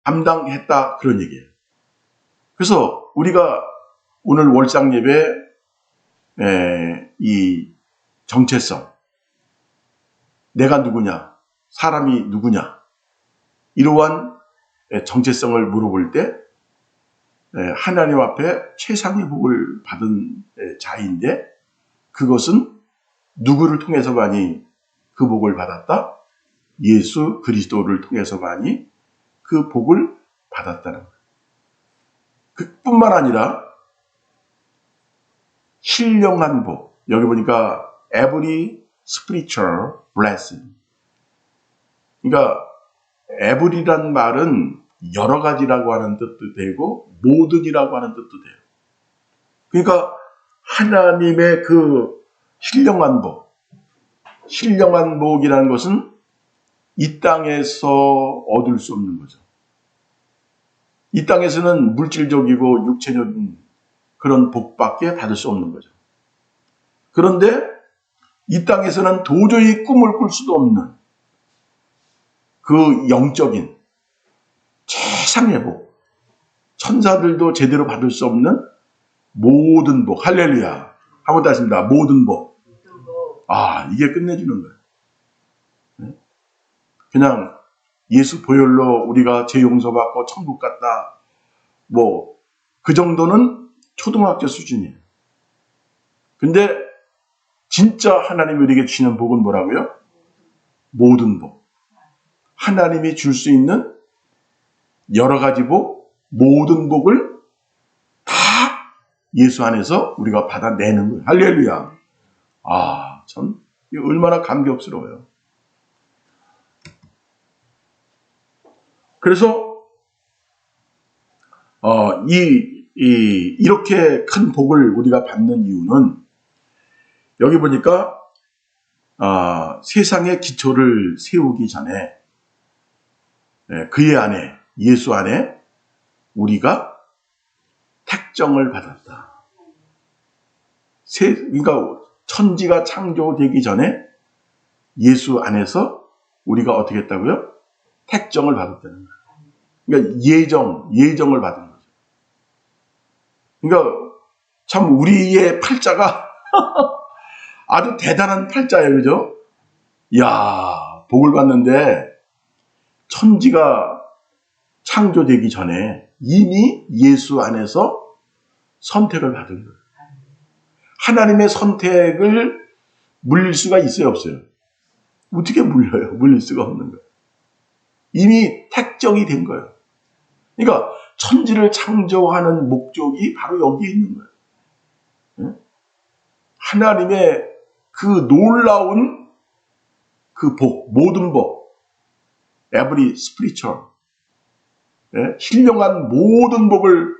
감당했다 그런 얘기예요. 그래서 우리가 오늘 월상 예배 이 정체성, 내가 누구냐, 사람이 누구냐, 이러한 정체성을 물어볼 때 하나님 앞에 최상의 복을 받은 자인데, 그것은 누구를 통해서만이 그 복을 받았다? 예수 그리스도를 통해서만이 그 복을 받았다는 거예요. 그뿐만 아니라 신령한 복, 여기 보니까 every spiritual blessing. 그러니까 every란 말은 여러 가지라고 하는 뜻도 되고 모든이라고 하는 뜻도 돼요. 그러니까 하나님의 그 신령한 복, 신령한 복이라는 것은 이 땅에서 얻을 수 없는 거죠. 이 땅에서는 물질적이고 육체적인 그런 복밖에 받을 수 없는 거죠. 그런데 이 땅에서는 도저히 꿈을 꿀 수도 없는 그 영적인 최상의 복, 천사들도 제대로 받을 수 없는 모든 복, 할렐루야. 한번 더 하십니다. 모든 복. 이게 끝내주는 거예요. 그냥 예수 보혈로 우리가 죄 용서받고 천국 갔다, 그 정도는 초등학교 수준이에요. 근데 진짜 하나님이 우리에게 주시는 복은 뭐라고요? 모든 복. 하나님이 줄 수 있는 여러 가지 복, 모든 복을 다 예수 안에서 우리가 받아내는 거예요. 할렐루야. 참 얼마나 감격스러워요. 그래서 이렇게 큰 복을 우리가 받는 이유는, 여기 보니까 세상의 기초를 세우기 전에 그의 안에, 예수 안에 우리가 택정을 받았다. 그러니까 천지가 창조되기 전에 예수 안에서 우리가 어떻게 했다고요? 택정을 받았다는 거예요. 그러니까 예정을 받은 거죠. 그러니까 참 우리의 팔자가 아주 대단한 팔자예요. 그죠? 복을 받는데 천지가 창조되기 전에 이미 예수 안에서 선택을 받은 거예요. 하나님의 선택을 물릴 수가 있어요, 없어요? 어떻게 물려요? 물릴 수가 없는 거예요. 이미 택정이 된 거예요. 그러니까 천지를 창조하는 목적이 바로 여기에 있는 거예요. 하나님의 그 놀라운 그 복, 모든 복, every spiritual, 신령한 모든 복을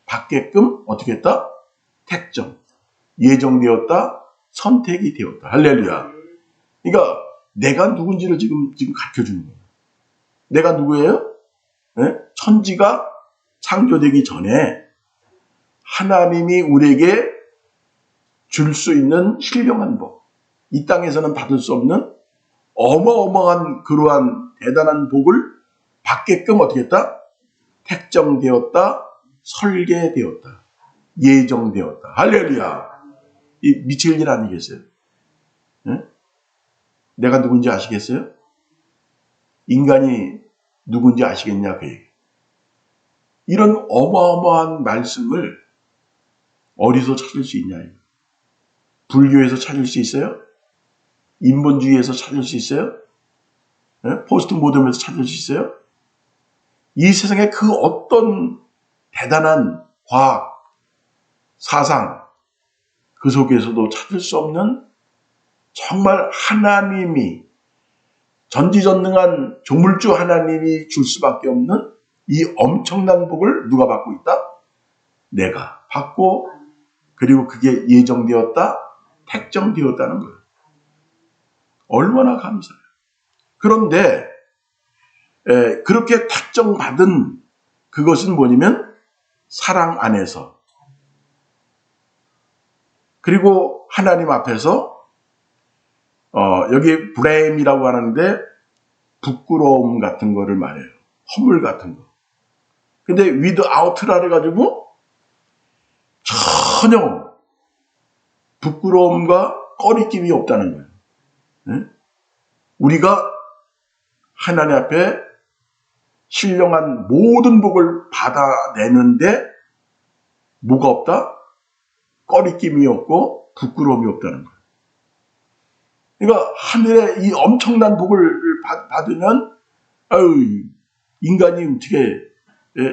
받게끔 어떻게 했다? 택정, 예정되었다, 선택이 되었다. 할렐루야. 그러니까 내가 누군지를 지금 가르쳐 주는 거예요. 내가 누구예요? 천지가 창조되기 전에 하나님이 우리에게 줄 수 있는 신령한 복, 이 땅에서는 받을 수 없는 어마어마한 그러한 대단한 복을 받게끔 어떻게 했다? 택정되었다, 설계되었다, 예정되었다. 할렐루야. 이 미칠 일 아니겠어요? 내가 누군지 아시겠어요? 인간이 누군지 아시겠냐, 그 얘기. 이런 어마어마한 말씀을 어디서 찾을 수 있냐, 이거. 불교에서 찾을 수 있어요? 인본주의에서 찾을 수 있어요? 포스트 모던에서 찾을 수 있어요? 이 세상에 그 어떤 대단한 과학, 사상, 그 속에서도 찾을 수 없는 정말 하나님이, 전지전능한 조물주 하나님이 줄 수밖에 없는 이 엄청난 복을 누가 받고 있다? 내가 받고, 그리고 그게 예정되었다, 택정되었다는 거예요. 얼마나 감사해요. 그런데 그렇게 택정받은 그것은 뭐냐면 사랑 안에서, 그리고 하나님 앞에서 여기 브레임이라고 하는데 부끄러움 같은 거를 말해요. 허물 같은 거. 근데 without라 해가지고 전혀 부끄러움과 꺼리낌이 없다는 거예요. 네? 우리가 하나님 앞에 신령한 모든 복을 받아내는데 뭐가 없다? 꺼리낌이 없고 부끄러움이 없다는 거예요. 그러니까 하늘에 이 엄청난 복을 받으면 아유 인간이 어떻게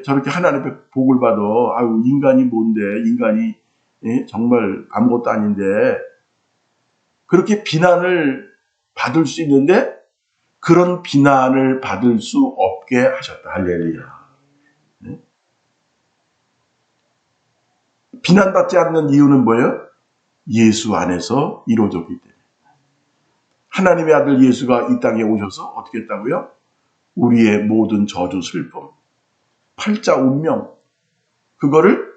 저렇게 하나님의 복을 받아? 아유 인간이 뭔데? 인간이 정말 아무것도 아닌데 그렇게 비난을 받을 수 있는데 그런 비난을 받을 수 없게 하셨다. 할렐루야. 비난받지 않는 이유는 뭐예요? 예수 안에서 이루어졌기 때문에. 하나님의 아들 예수가 이 땅에 오셔서 어떻게 했다고요? 우리의 모든 저주, 슬픔, 팔자, 운명 그거를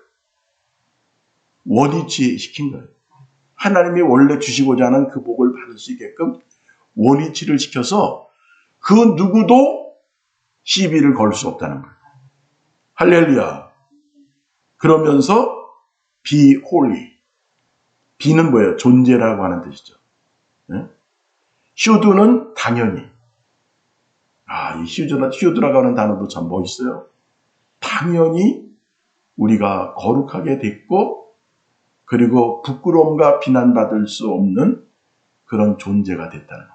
원위치 시킨 거예요. 하나님이 원래 주시고자 하는 그 복을 받을 수 있게끔 원위치를 시켜서 그 누구도 시비를 걸 수 없다는 거예요. 할렐루야. 그러면서 be holy. be는 뭐예요? 존재라고 하는 뜻이죠. should는 당연히. 이 should라고 하는 단어도 참 멋있어요. 당연히 우리가 거룩하게 됐고 그리고 부끄러움과 비난받을 수 없는 그런 존재가 됐다는 거예요.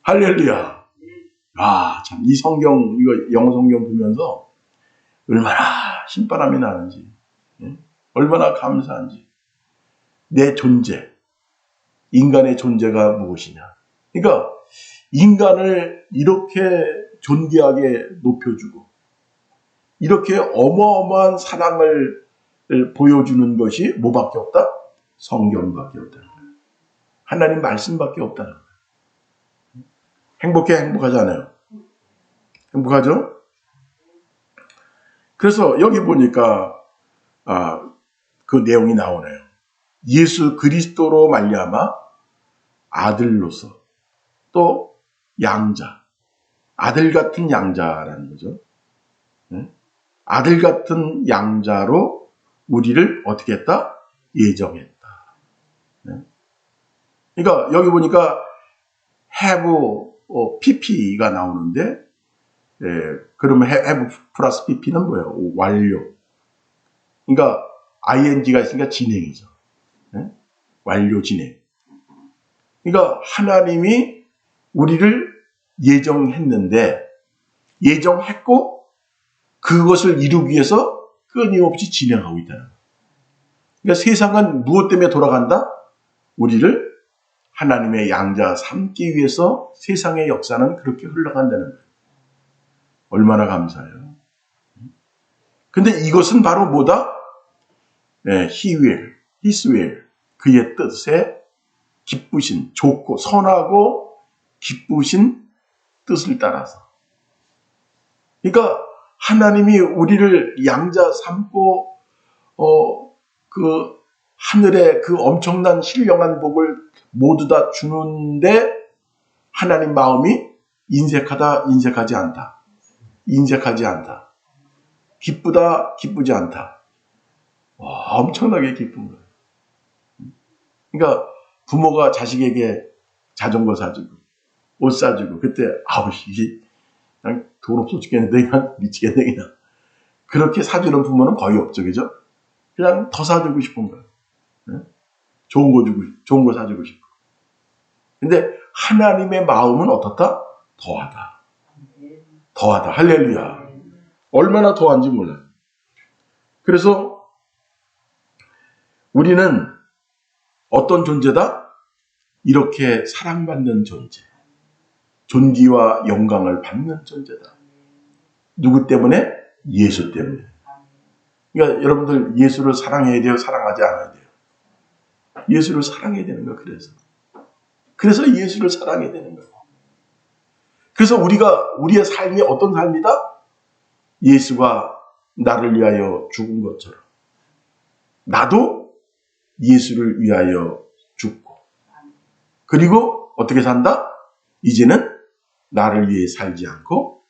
할렐루야. 참 이 성경, 이거 영어 성경 보면서 얼마나 신바람이 나는지, 얼마나 감사한지. 내 존재, 인간의 존재가 무엇이냐. 그러니까 인간을 이렇게 존귀하게 높여주고 이렇게 어마어마한 사랑을 보여주는 것이 뭐밖에 없다? 성경밖에 없다는 거예요. 하나님 말씀밖에 없다는 거예요. 행복하지 않아요? 행복하죠? 그래서 여기 보니까 그 내용이 나오네요. 예수 그리스도로 말미암아 아들로서 또 양자, 아들 같은 양자라는 거죠. 아들 같은 양자로 우리를 어떻게 했다? 예정했다. 그러니까 여기 보니까 have pp가 나오는데 그러면 have 플러스 pp는 뭐예요? 완료. 그러니까 ing가 있으니까 진행이죠. 완료 진행. 그러니까 하나님이 우리를 예정했는데 예정했고 그것을 이루기 위해서 끊임없이 진행하고 있다는 거예요. 그러니까 세상은 무엇 때문에 돌아간다? 우리를 하나님의 양자 삼기 위해서 세상의 역사는 그렇게 흘러간다는 거예요. 얼마나 감사해요. 근데 이것은 바로 뭐다? He will, His will, 그의 뜻에 기쁘신, 좋고 선하고 기쁘신 뜻을 따라서. 그러니까 하나님이 우리를 양자 삼고 그 하늘의 그 엄청난 신령한 복을 모두 다 주는데 하나님 마음이 인색하다, 인색하지 않다. 인색하지 않다. 기쁘다, 기쁘지 않다. 엄청나게 기쁜 거예요. 그러니까 부모가 자식에게 자전거 사주고 옷 사주고 그때 이게 그냥 돈 없어 죽겠는데 그냥 미치겠네 그냥. 그렇게 사주는 부모는 거의 없죠. 그죠? 그냥 더 사주고 싶은 거예요. 좋은 거 사주고 싶고. 근데 하나님의 마음은 어떻다? 더하다. 더하다. 할렐루야. 얼마나 더한지 몰라요. 그래서 우리는 어떤 존재다? 이렇게 사랑받는 존재. 존귀와 영광을 받는 존재다. 누구 때문에? 예수 때문에. 그러니까 여러분들 예수를 사랑해야 돼요? 사랑하지 않아야 돼요? 예수를 사랑해야 되는 거야. 그래서 예수를 사랑해야 되는 거야. 그래서 우리의 삶이 어떤 삶이다? 예수가 나를 위하여 죽은 것처럼 나도 예수를 위하여 죽고 그리고 어떻게 산다? 이제는 나를 위해 살지 않고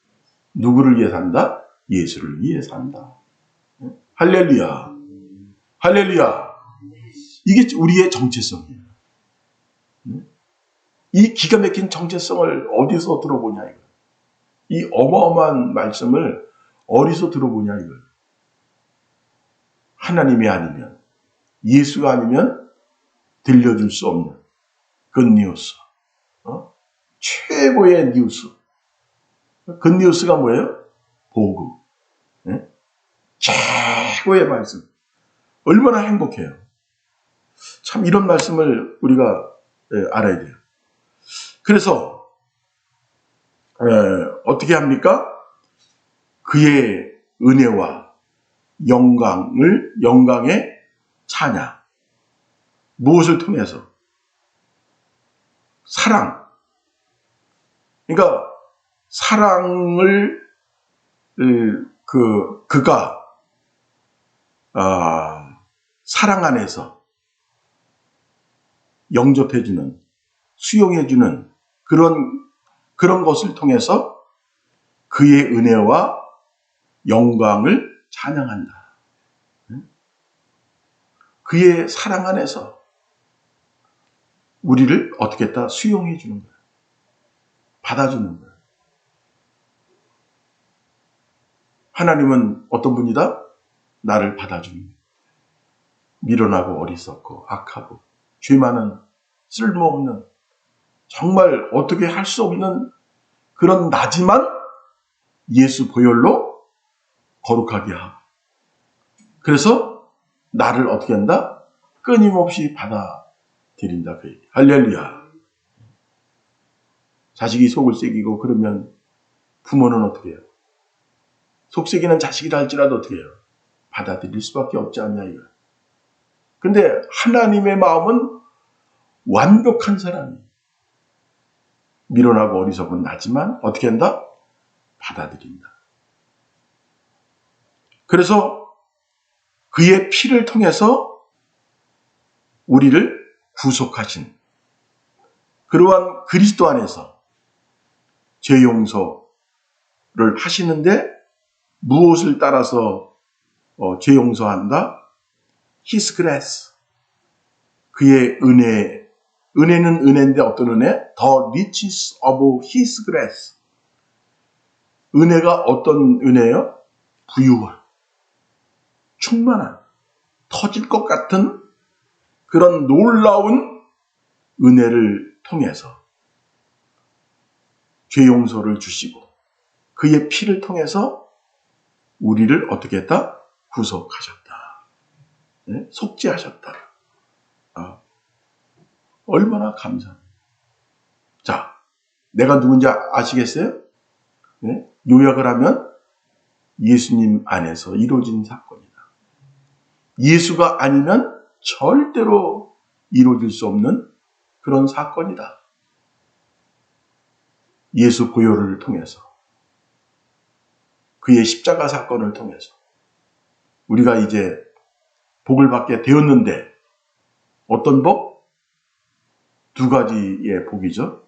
누구를 위해 산다? 예수를 위해 산다. 할렐루야. 할렐루야. 이게 우리의 정체성이에요. 이 기가 막힌 정체성을 어디서 들어보냐 이거. 이 어마어마한 말씀을 어디서 들어보냐 이거. 하나님이 아니면, 예수가 아니면 들려줄 수 없는 굿뉴스. 최고의 뉴스. 굿뉴스가 뭐예요? 복음. 최고의 말씀. 얼마나 행복해요. 참 이런 말씀을 우리가 알아야 돼요. 그래서 어떻게 합니까? 그의 은혜와 영광의 찬양. 무엇을 통해서? 사랑. 그러니까 사랑을 그가 사랑 안에서 영접해주는, 수용해주는 그런 것을 통해서 그의 은혜와 영광을 찬양한다. 그의 사랑 안에서 우리를 어떻게 했다? 수용해주는 거야. 받아주는 거야. 하나님은 어떤 분이다? 나를 받아주는 거야. 미련하고 어리석고 악하고 죄 많은 쓸모없는 정말 어떻게 할 수 없는 그런 나지만 예수 보혈로 거룩하게 하고 그래서 나를 어떻게 한다? 끊임없이 받아들인다. 그 얘기. 할렐루야. 자식이 속을 새기고 그러면 부모는 어떻게 해요? 속 새기는 자식이라 할지라도 어떻게 해요? 받아들일 수밖에 없지 않냐 이거. 근데 하나님의 마음은 완벽한 사람이 미련하고 어리석은 나지만 어떻게 한다? 받아들인다. 그래서 그의 피를 통해서 우리를 구속하신 그러한 그리스도 안에서 죄 용서를 하시는데 무엇을 따라서 죄 용서한다? His grace. 그의 은혜. 은혜는 은혜인데 어떤 은혜? The riches of His grace. 은혜가 어떤 은혜예요? 부유한, 충만한, 터질 것 같은 그런 놀라운 은혜를 통해서 죄 용서를 주시고 그의 피를 통해서 우리를 어떻게 했다? 구속하셨다. 네? 속죄하셨다. 얼마나 감사합니다. 자, 내가 누군지 아시겠어요? 네? 요약을 하면 예수님 안에서 이루어진 사건이다. 예수가 아니면 절대로 이루어질 수 없는 그런 사건이다. 예수 보혈을 통해서 그의 십자가 사건을 통해서 우리가 이제 복을 받게 되었는데 어떤 복? 두 가지의 복이죠.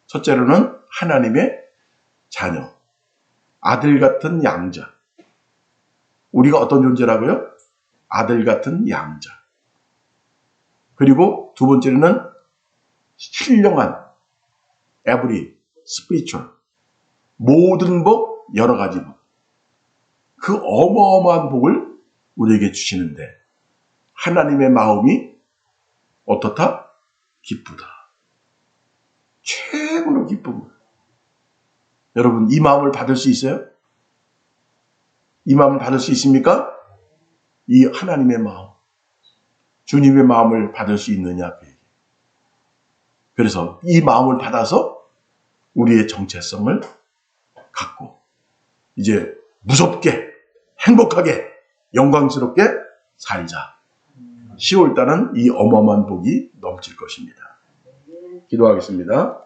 첫째로는 하나님의 자녀, 아들 같은 양자. 우리가 어떤 존재라고요? 아들 같은 양자. 그리고 두 번째로는 신령한 every spiritual 모든 복, 여러 가지 복. 그 어마어마한 복을 우리에게 주시는데 하나님의 마음이 어떻다? 기쁘다. 최고로 기쁜 거예요. 여러분 이 마음을 받을 수 있어요? 이 마음을 받을 수 있습니까? 이 하나님의 마음, 주님의 마음을 받을 수 있느냐? 그래서 이 마음을 받아서 우리의 정체성을 갖고 이제 무섭게, 행복하게, 영광스럽게 살자. 10월달은 이 어마어마한 복이 넘칠 것입니다. 기도하겠습니다.